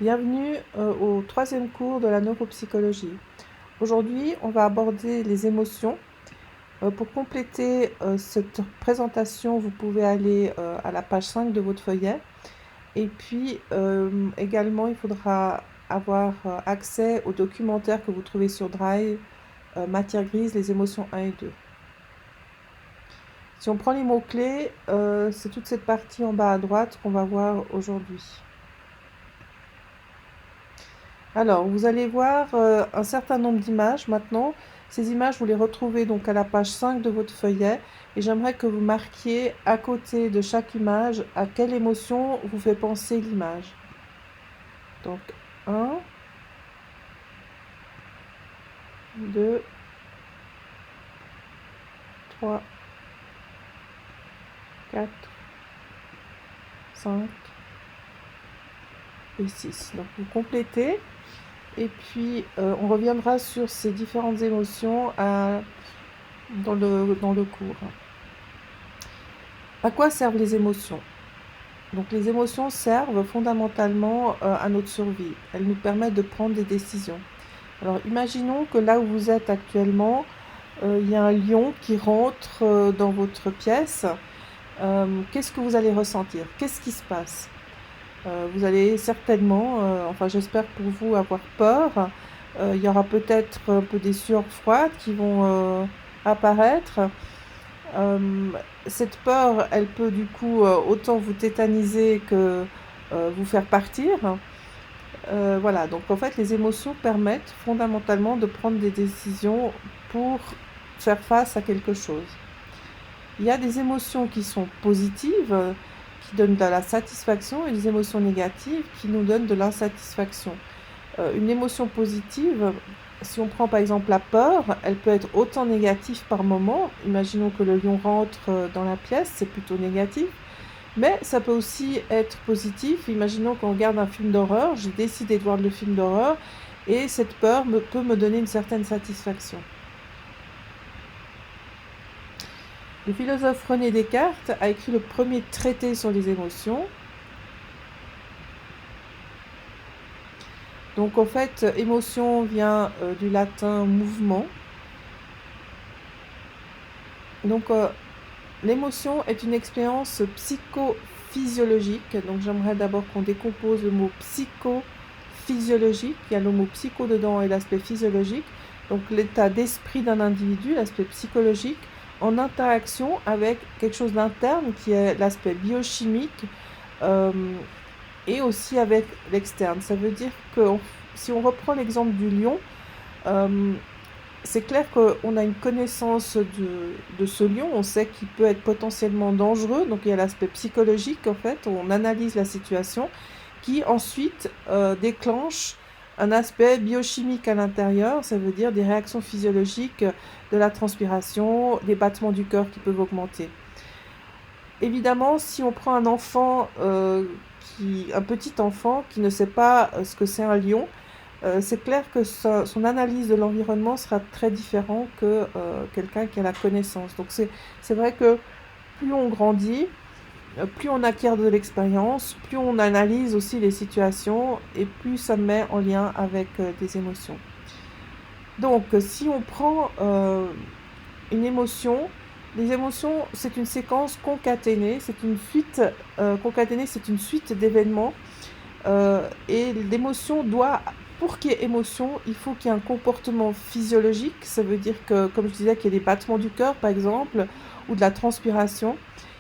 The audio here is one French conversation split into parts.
Bienvenue au troisième cours de la neuropsychologie. Aujourd'hui, on va aborder les émotions. Pour compléter cette présentation, vous pouvez aller à la page 5 de votre feuillet. Et puis également, il faudra avoir accès au documentaire que vous trouvez sur Drive, Matière grise, les émotions 1 et 2. Si on prend les mots-clés, c'est toute cette partie en bas à droite qu'on va voir aujourd'hui. Alors, vous allez voir un certain nombre d'images maintenant. Ces images, vous les retrouvez donc à la page 5 de votre feuillet. Et j'aimerais que vous marquiez à côté de chaque image à quelle émotion vous fait penser l'image. Donc, 1, 2, 3, 4, 5 et 6. Donc, vous complétez. Et puis, on reviendra sur ces différentes émotions dans le cours. À quoi servent les émotions? Donc les émotions servent fondamentalement à notre survie. Elles nous permettent de prendre des décisions. Alors imaginons que là où vous êtes actuellement, il y a un lion qui rentre dans votre pièce. Qu'est-ce que vous allez ressentir? Qu'est-ce qui se passe? Vous allez certainement, enfin j'espère pour vous, avoir peur. Il y aura peut-être un peu des sueurs froides qui vont apparaître. Cette peur, elle peut du coup autant vous tétaniser que vous faire partir. Voilà, donc en fait les émotions permettent fondamentalement de prendre des décisions pour faire face à quelque chose. Il y a des émotions qui sont positives, qui donnent de la satisfaction, et des émotions négatives qui nous donnent de l'insatisfaction. Une émotion positive, si on prend par exemple la peur, elle peut être autant négative par moment. Imaginons que le lion rentre dans la pièce, c'est plutôt négatif. Mais ça peut aussi être positif. Imaginons qu'on regarde un film d'horreur, j'ai décidé de voir le film d'horreur, et cette peur peut me donner une certaine satisfaction. Le philosophe René Descartes a écrit le premier traité sur les émotions. Donc en fait, émotion vient du latin mouvement. Donc l'émotion est une expérience psychophysiologique. Donc j'aimerais d'abord qu'on décompose le mot psychophysiologique. Il y a le mot psycho dedans et l'aspect physiologique. Donc l'état d'esprit d'un individu, l'aspect psychologique, en interaction avec quelque chose d'interne qui est l'aspect biochimique et aussi avec l'externe. Ça veut dire que si on reprend l'exemple du lion, c'est clair qu'on a une connaissance de ce lion, on sait qu'il peut être potentiellement dangereux, donc il y a l'aspect psychologique en fait, on analyse la situation, qui ensuite déclenche un aspect biochimique à l'intérieur, ça veut dire des réactions physiologiques, de la transpiration, des battements du cœur qui peuvent augmenter. Évidemment, si on prend un enfant, un petit enfant qui ne sait pas ce que c'est un lion, c'est clair que son analyse de l'environnement sera très différente que quelqu'un qui a la connaissance. Donc c'est vrai que plus on grandit, plus on acquiert de l'expérience, plus on analyse aussi les situations et plus ça met en lien avec des émotions. Donc si on prend une émotion, les émotions, c'est une séquence concaténée, c'est une suite concaténée, c'est une suite d'événements et l'émotion doit, pour qu'il y ait émotion, il faut qu'il y ait un comportement physiologique. Ça veut dire que, comme je disais, qu'il y ait des battements du cœur, par exemple, ou de la transpiration.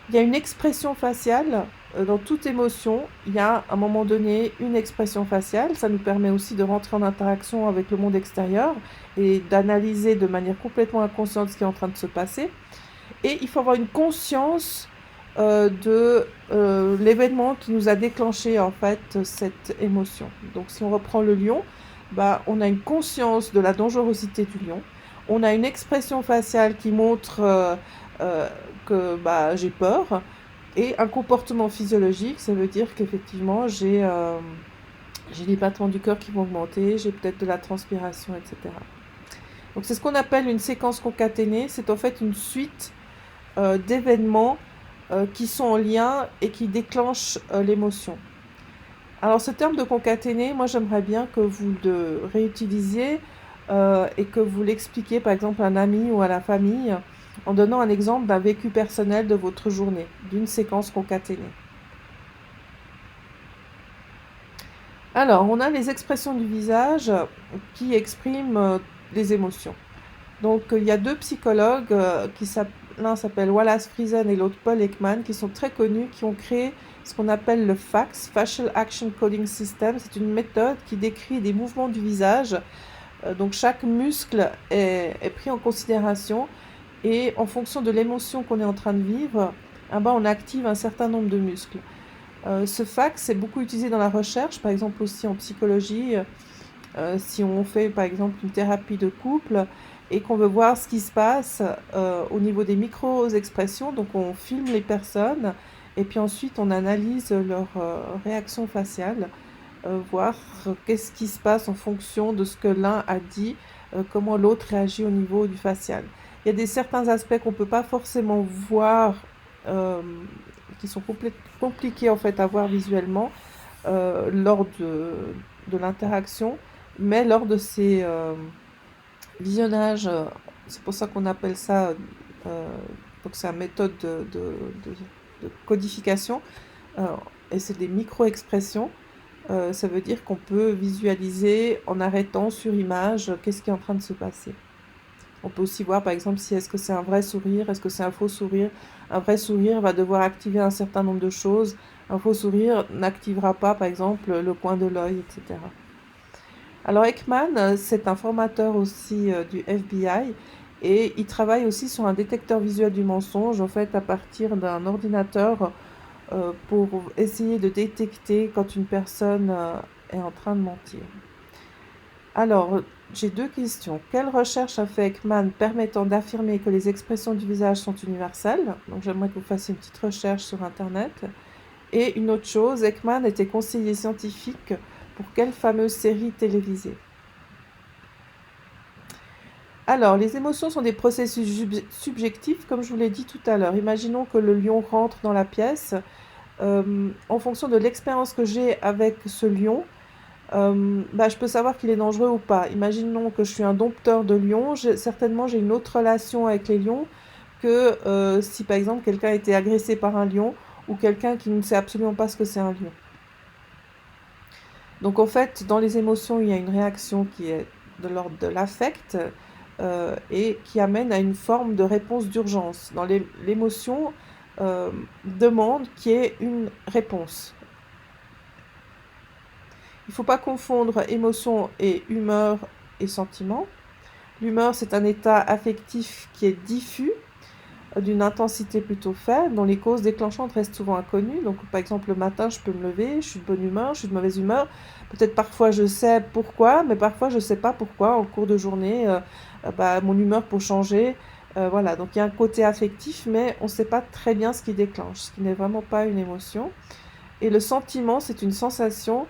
Il y a une expression faciale. Dans toute émotion, il y a à un moment donné une expression faciale. Ça nous permet aussi de rentrer en interaction avec le monde extérieur et d'analyser de manière complètement inconsciente ce qui est en train de se passer. Et il faut avoir une conscience de l'événement qui nous a déclenché en fait cette émotion. Donc si on reprend le lion, on a une conscience de la dangerosité du lion, on a une expression faciale qui montre que j'ai peur, et un comportement physiologique, ça veut dire qu'effectivement j'ai des battements du cœur qui vont augmenter, j'ai peut-être de la transpiration, etc. Donc c'est ce qu'on appelle une séquence concaténée, c'est en fait une suite d'événements qui sont en lien et qui déclenchent l'émotion. Alors ce terme de concaténer, moi j'aimerais bien que vous le réutilisiez et que vous l'expliquiez par exemple à un ami ou à la famille en donnant un exemple d'un vécu personnel de votre journée, d'une séquence concaténée. Alors, on a les expressions du visage qui expriment les émotions. Donc, il y a deux psychologues, l'un s'appelle Wallace Friesen et l'autre Paul Ekman, qui sont très connus, qui ont créé ce qu'on appelle le FACS, Facial Action Coding System. C'est une méthode qui décrit des mouvements du visage. Donc, chaque muscle est pris en considération et en fonction de l'émotion qu'on est en train de vivre, on active un certain nombre de muscles. Ce FACS est beaucoup utilisé dans la recherche, par exemple aussi en psychologie. Si on fait par exemple une thérapie de couple et qu'on veut voir ce qui se passe au niveau des micro-expressions, donc on filme les personnes et puis ensuite on analyse leur réaction faciale, voir qu'est-ce qui se passe en fonction de ce que l'un a dit, comment l'autre réagit au niveau du facial. Il y a certains aspects qu'on ne peut pas forcément voir, qui sont compliqués en fait à voir visuellement lors de l'interaction, mais lors de ces visionnages, c'est pour ça qu'on appelle ça, donc c'est une méthode de codification, et c'est des micro-expressions. Ça veut dire qu'on peut visualiser en arrêtant sur image qu'est-ce qui est en train de se passer. On peut aussi voir par exemple si est-ce que c'est un vrai sourire, est-ce que c'est un faux sourire. Un vrai sourire va devoir activer un certain nombre de choses. Un faux sourire n'activera pas par exemple le coin de l'œil, etc. Alors Ekman, c'est un formateur aussi du FBI et il travaille aussi sur un détecteur visuel du mensonge, en fait à partir d'un ordinateur pour essayer de détecter quand une personne est en train de mentir. Alors, j'ai deux questions. Quelle recherche a fait Ekman permettant d'affirmer que les expressions du visage sont universelles? Donc j'aimerais que vous fassiez une petite recherche sur Internet. Et une autre chose, Ekman était conseiller scientifique pour quelle fameuse série télévisée? Alors, les émotions sont des processus subjectifs, comme je vous l'ai dit tout à l'heure. Imaginons que le lion rentre dans la pièce. En fonction de l'expérience que j'ai avec ce lion, je peux savoir qu'il est dangereux ou pas. Imaginons que je suis un dompteur de lions, certainement j'ai une autre relation avec les lions que si par exemple quelqu'un a été agressé par un lion ou quelqu'un qui ne sait absolument pas ce que c'est un lion. Donc en fait, dans les émotions, il y a une réaction qui est de l'ordre de l'affect et qui amène à une forme de réponse d'urgence. Dans l'émotion, demande qui est une réponse. Il ne faut pas confondre émotion et humeur et sentiment. L'humeur, c'est un état affectif qui est diffus, d'une intensité plutôt faible, dont les causes déclenchantes restent souvent inconnues. Donc, par exemple, le matin, je peux me lever, je suis de bonne humeur, je suis de mauvaise humeur. Peut-être parfois je sais pourquoi, mais parfois je ne sais pas pourquoi. En cours de journée, mon humeur peut changer. Voilà, donc il y a un côté affectif, mais on ne sait pas très bien ce qui déclenche, ce qui n'est vraiment pas une émotion. Et le sentiment, c'est une sensation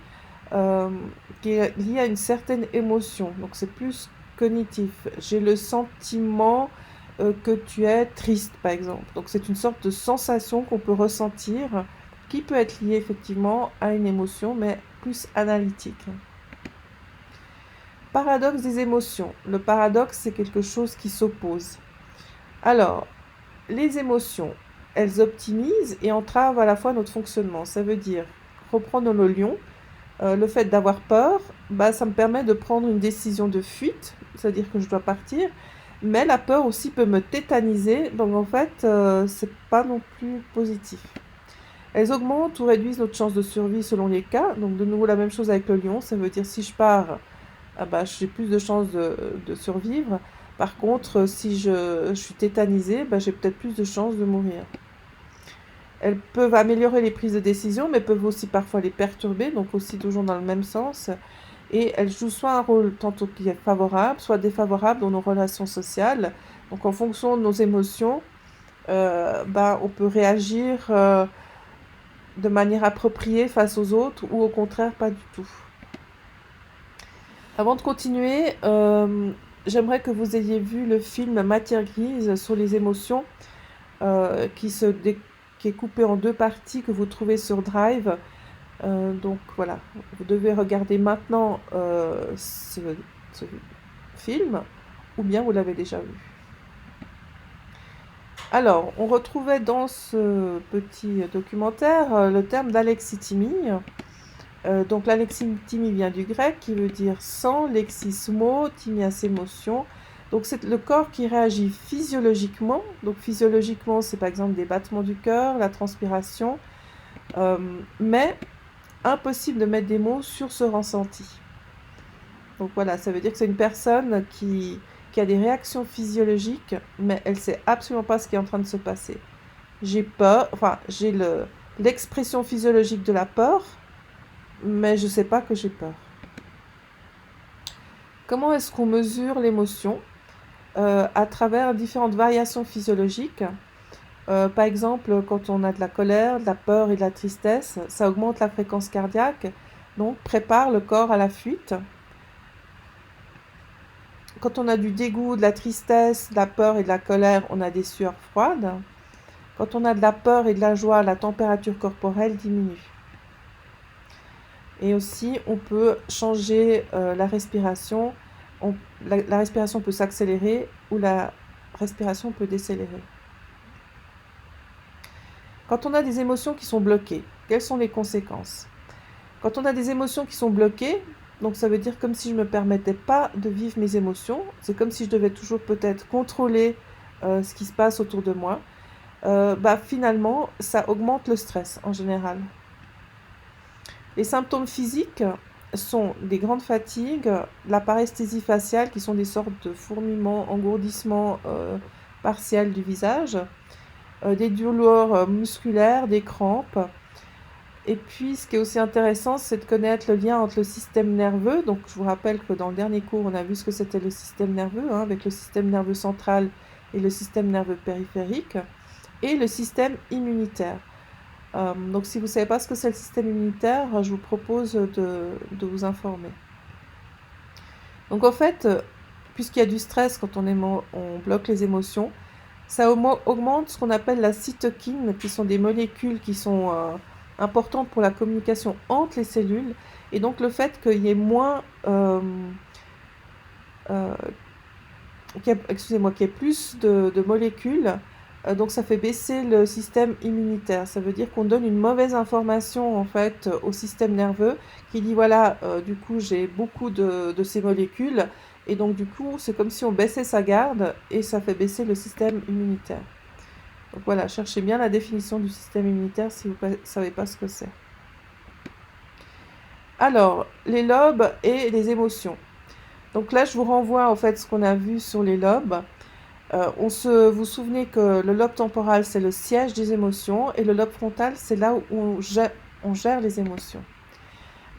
qui est liée à une certaine émotion. Donc c'est plus cognitif. J'ai le sentiment que tu es triste, par exemple. Donc c'est une sorte de sensation qu'on peut ressentir qui peut être liée effectivement à une émotion, mais plus analytique. Paradoxe des émotions. Le paradoxe, c'est quelque chose qui s'oppose. Alors, les émotions, elles optimisent et entravent à la fois notre fonctionnement. Ça veut dire, reprendre le lion, le fait d'avoir peur, ça me permet de prendre une décision de fuite, c'est-à-dire que je dois partir, mais la peur aussi peut me tétaniser, donc en fait, c'est pas non plus positif. Elles augmentent ou réduisent notre chance de survie selon les cas, donc de nouveau la même chose avec le lion, ça veut dire si je pars, j'ai plus de chances de survivre. Par contre, si je suis tétanisée, j'ai peut-être plus de chances de mourir. Elles peuvent améliorer les prises de décision, mais peuvent aussi parfois les perturber, donc aussi toujours dans le même sens. Et elles jouent soit un rôle tantôt qui est favorable, soit défavorable dans nos relations sociales. Donc en fonction de nos émotions, on peut réagir de manière appropriée face aux autres ou au contraire pas du tout. Avant de continuer, j'aimerais que vous ayez vu le film Matière grise sur les émotions qui est coupé en deux parties que vous trouvez sur Drive. Donc voilà, vous devez regarder maintenant ce film, ou bien vous l'avez déjà vu. Alors, on retrouvait dans ce petit documentaire le terme d'alexithymie. Donc l'alexithymie vient du grec qui veut dire sang, lexismo, thymias émotion. Donc c'est le corps qui réagit physiologiquement. Donc physiologiquement, c'est par exemple des battements du cœur, la transpiration, mais impossible de mettre des mots sur ce ressenti. Donc voilà, ça veut dire que c'est une personne qui a des réactions physiologiques, mais elle ne sait absolument pas ce qui est en train de se passer. J'ai peur, enfin j'ai l'expression physiologique de la peur, mais je ne sais pas que j'ai peur. Comment est-ce qu'on mesure l'émotion? À travers différentes variations physiologiques. Par exemple, quand on a de la colère, de la peur et de la tristesse, ça augmente la fréquence cardiaque, donc prépare le corps à la fuite. Quand on a du dégoût, de la tristesse, de la peur et de la colère, on a des sueurs froides. Quand on a de la peur et de la joie, la température corporelle diminue. Et aussi, on peut changer la respiration. La respiration peut s'accélérer ou la respiration peut décélérer. Quand on a des émotions qui sont bloquées, quelles sont les conséquences? Quand on a des émotions qui sont bloquées, donc ça veut dire comme si je ne me permettais pas de vivre mes émotions, c'est comme si je devais toujours peut-être contrôler ce qui se passe autour de moi, finalement, ça augmente le stress en général. Les symptômes physiques sont des grandes fatigues, la paresthésie faciale, qui sont des sortes de fourmillements, engourdissements partiels du visage, des douleurs musculaires, des crampes. Et puis, ce qui est aussi intéressant, c'est de connaître le lien entre le système nerveux. Donc, je vous rappelle que dans le dernier cours, on a vu ce que c'était le système nerveux, avec le système nerveux central et le système nerveux périphérique, et le système immunitaire. Donc, si vous ne savez pas ce que c'est le système immunitaire, je vous propose de vous informer. Donc, en fait, puisqu'il y a du stress quand on bloque les émotions, ça augmente ce qu'on appelle la cytokine, qui sont des molécules qui sont importantes pour la communication entre les cellules. Et donc le fait qu'il y ait moins, qu'il y ait plus de molécules, donc ça fait baisser le système immunitaire. Ça veut dire qu'on donne une mauvaise information en fait au système nerveux qui dit voilà, du coup j'ai beaucoup de ces molécules. Et donc du coup, c'est comme si on baissait sa garde et ça fait baisser le système immunitaire. Donc voilà, cherchez bien la définition du système immunitaire si vous ne savez pas ce que c'est. Alors, les lobes et les émotions. Donc là, je vous renvoie en fait ce qu'on a vu sur les lobes. Vous vous souvenez que le lobe temporal, c'est le siège des émotions et le lobe frontal, c'est là où on gère les émotions.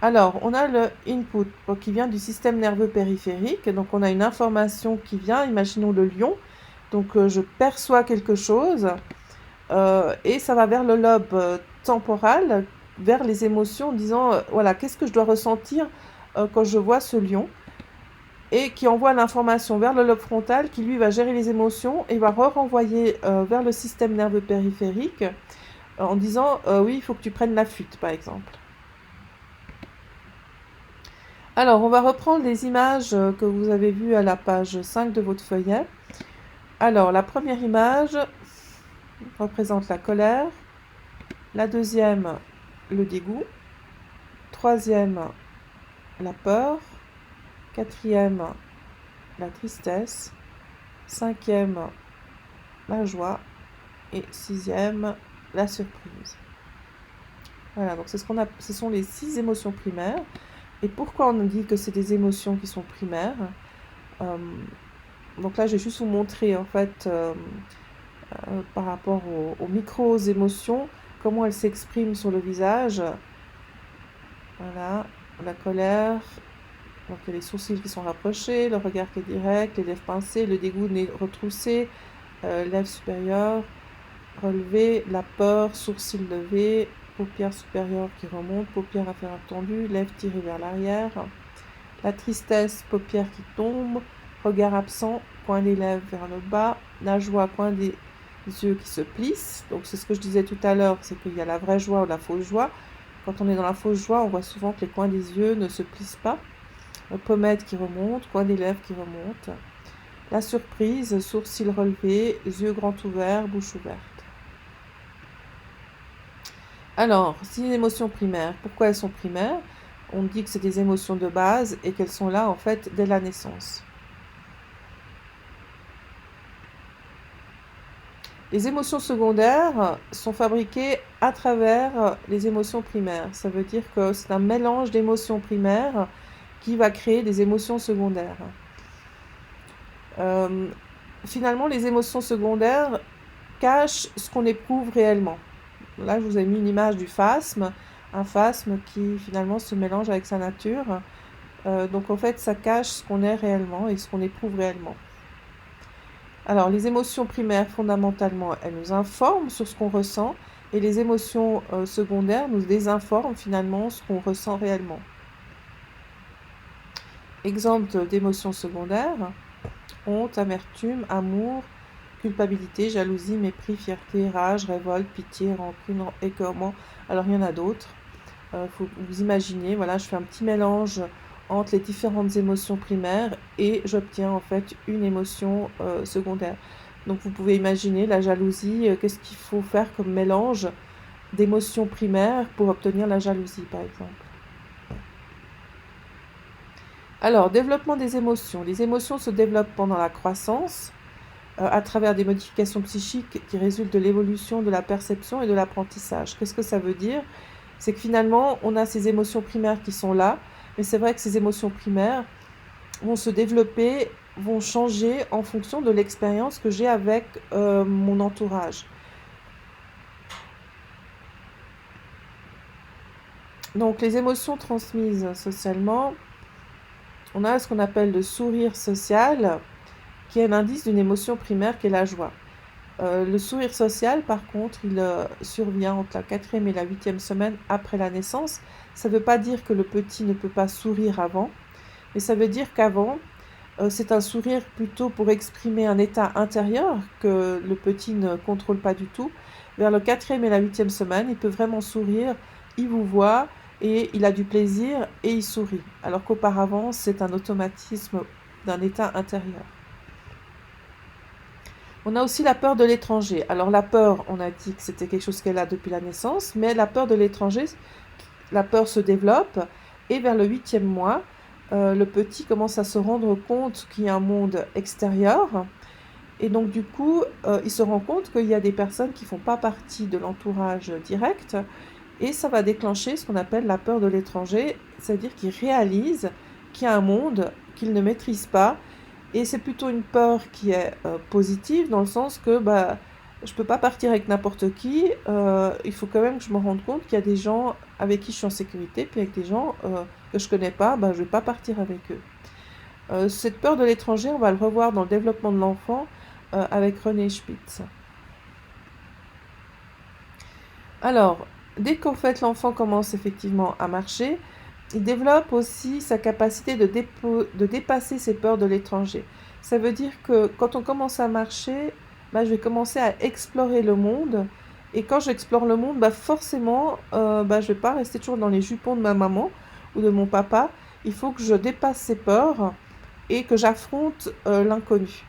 Alors, on a le input qui vient du système nerveux périphérique. Donc, on a une information qui vient, imaginons le lion. Donc, je perçois quelque chose et ça va vers le lobe temporal, vers les émotions, en disant, voilà, qu'est-ce que je dois ressentir quand je vois ce lion? Et qui envoie l'information vers le lobe frontal, qui lui va gérer les émotions et va renvoyer vers le système nerveux périphérique en disant, oui, il faut que tu prennes la fuite, par exemple. Alors, on va reprendre les images que vous avez vues à la page 5 de votre feuillet. Alors, la première image représente la colère. La deuxième, le dégoût. Troisième, la peur. Quatrième, la tristesse. Cinquième, la joie. Et sixième, la surprise. Voilà, donc ce sont les 6 émotions primaires. Et pourquoi on dit que c'est des émotions qui sont primaires? Donc là, je vais juste vous montrer en fait par rapport aux micro-émotions, comment elles s'expriment sur le visage. Voilà, la colère, donc il y a les sourcils qui sont rapprochés, le regard qui est direct, les lèvres pincées, le dégoût, nez retroussé, lèvres supérieures relevées, la peur, sourcils levés, paupières supérieures qui remontent, paupières inférieures tendues, lèvres tirées vers l'arrière, la tristesse, paupières qui tombent, regard absent, coin des lèvres vers le bas, la joie, coin des yeux qui se plissent. Donc c'est ce que je disais tout à l'heure, c'est qu'il y a la vraie joie ou la fausse joie. Quand on est dans la fausse joie, on voit souvent que les coins des yeux ne se plissent pas. Pommettes qui remontent, coin des lèvres qui remontent. La surprise, sourcils relevés, yeux grands ouverts, bouche ouverte. Alors, si les émotions primaires, pourquoi elles sont primaires? On dit que c'est des émotions de base et qu'elles sont là en fait dès la naissance. Les émotions secondaires sont fabriquées à travers les émotions primaires. Ça veut dire que c'est un mélange d'émotions primaires qui va créer des émotions secondaires. Finalement, les émotions secondaires cachent ce qu'on éprouve réellement. Là, je vous ai mis une image du phasme, un phasme qui finalement se mélange avec sa nature. Donc en fait, ça cache ce qu'on est réellement et ce qu'on éprouve réellement. Alors, les émotions primaires, fondamentalement, elles nous informent sur ce qu'on ressent, et les émotions secondaires nous désinforment finalement ce qu'on ressent réellement. Exemple d'émotions secondaires: honte, amertume, amour, culpabilité, jalousie, mépris, fierté, rage, révolte, pitié, rancune, écœurement. Alors, il y en a d'autres. Faut vous imaginer, voilà, je fais un petit mélange entre les différentes émotions primaires et j'obtiens en fait une émotion secondaire. Donc vous pouvez imaginer la jalousie, qu'est-ce qu'il faut faire comme mélange d'émotions primaires pour obtenir la jalousie par exemple. Alors, développement des émotions. Les émotions se développent pendant la croissance à travers des modifications psychiques qui résultent de l'évolution de la perception et de l'apprentissage. Qu'est-ce que ça veut dire? C'est que finalement, on a ces émotions primaires qui sont là, mais c'est vrai que ces émotions primaires vont se développer, vont changer en fonction de l'expérience que j'ai avec mon entourage. Donc, les émotions transmises socialement, on a ce qu'on appelle le sourire social, qui est un indice d'une émotion primaire qui est la joie. Le sourire social, par contre, il survient entre la 4e et la 8e semaine après la naissance. Ça ne veut pas dire que le petit ne peut pas sourire avant, mais ça veut dire qu'avant, c'est un sourire plutôt pour exprimer un état intérieur que le petit ne contrôle pas du tout. Vers le 4e et la 8e semaine, il peut vraiment sourire, il vous voit et il a du plaisir et il sourit. Alors qu'auparavant, c'est un automatisme d'un état intérieur. On a aussi la peur de l'étranger. Alors la peur, on a dit que c'était quelque chose qu'elle a depuis la naissance, mais la peur de l'étranger, la peur se développe et vers le 8e mois, le petit commence à se rendre compte qu'il y a un monde extérieur et donc du coup, il se rend compte qu'il y a des personnes qui ne font pas partie de l'entourage direct et ça va déclencher ce qu'on appelle la peur de l'étranger, c'est-à-dire qu'il réalise qu'il y a un monde qu'il ne maîtrise pas. Et c'est plutôt une peur qui est positive, dans le sens que je ne peux pas partir avec n'importe qui. Il faut quand même que je me rende compte qu'il y a des gens avec qui je suis en sécurité, puis avec des gens que je ne connais pas, je ne vais pas partir avec eux. Cette peur de l'étranger, on va le revoir dans le développement de l'enfant avec René Spitz. Alors, dès qu'en fait l'enfant commence effectivement à marcher, il développe aussi sa capacité de dépasser ses peurs de l'étranger. Ça veut dire que quand on commence à marcher, je vais commencer à explorer le monde. Et quand j'explore le monde, forcément, je ne vais pas rester toujours dans les jupons de ma maman ou de mon papa. Il faut que je dépasse ces peurs et que j'affronte l'inconnu.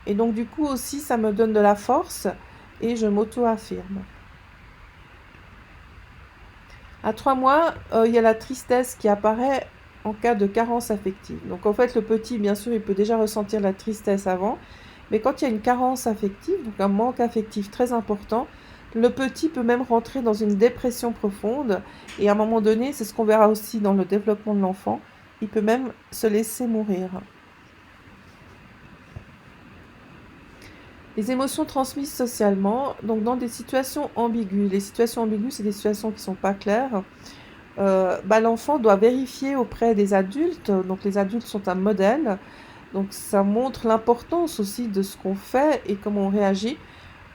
Et donc du coup aussi, ça me donne de la force et je m'auto-affirme. À 3 mois, il y a la tristesse qui apparaît en cas de carence affective. Donc en fait, le petit, bien sûr, il peut déjà ressentir la tristesse avant, mais quand il y a une carence affective, donc un manque affectif très important, le petit peut même rentrer dans une dépression profonde, et à un moment donné, c'est ce qu'on verra aussi dans le développement de l'enfant, il peut même se laisser mourir. Les émotions transmises socialement, donc dans des situations ambiguës. Les situations ambiguës, c'est des situations qui ne sont pas claires. L'enfant doit vérifier auprès des adultes. Donc les adultes sont un modèle. Donc ça montre l'importance aussi de ce qu'on fait et comment on réagit.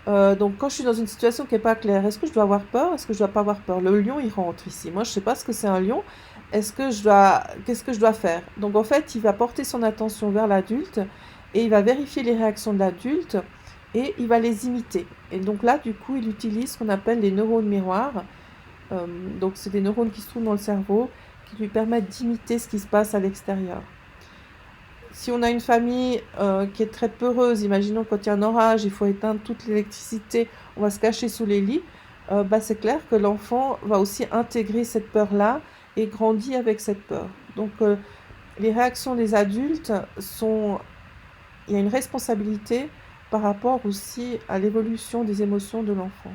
Donc quand je suis dans une situation qui n'est pas claire, est-ce que je dois avoir peur? Est-ce que je ne dois pas avoir peur? Le lion, il rentre ici. Moi, je ne sais pas ce que c'est un lion. Qu'est-ce que je dois faire? Donc en fait, il va porter son attention vers l'adulte et il va vérifier les réactions de l'adulte et il va les imiter. Et donc là, du coup, il utilise ce qu'on appelle les neurones miroirs. Donc c'est des neurones qui se trouvent dans le cerveau qui lui permettent d'imiter ce qui se passe à l'extérieur. Si on a une famille qui est très peureuse, imaginons quand il y a un orage, il faut éteindre toute l'électricité, on va se cacher sous les lits, c'est clair que l'enfant va aussi intégrer cette peur-là et grandit avec cette peur. Donc les réactions des adultes sont... Il y a une responsabilité par rapport aussi à l'évolution des émotions de l'enfant.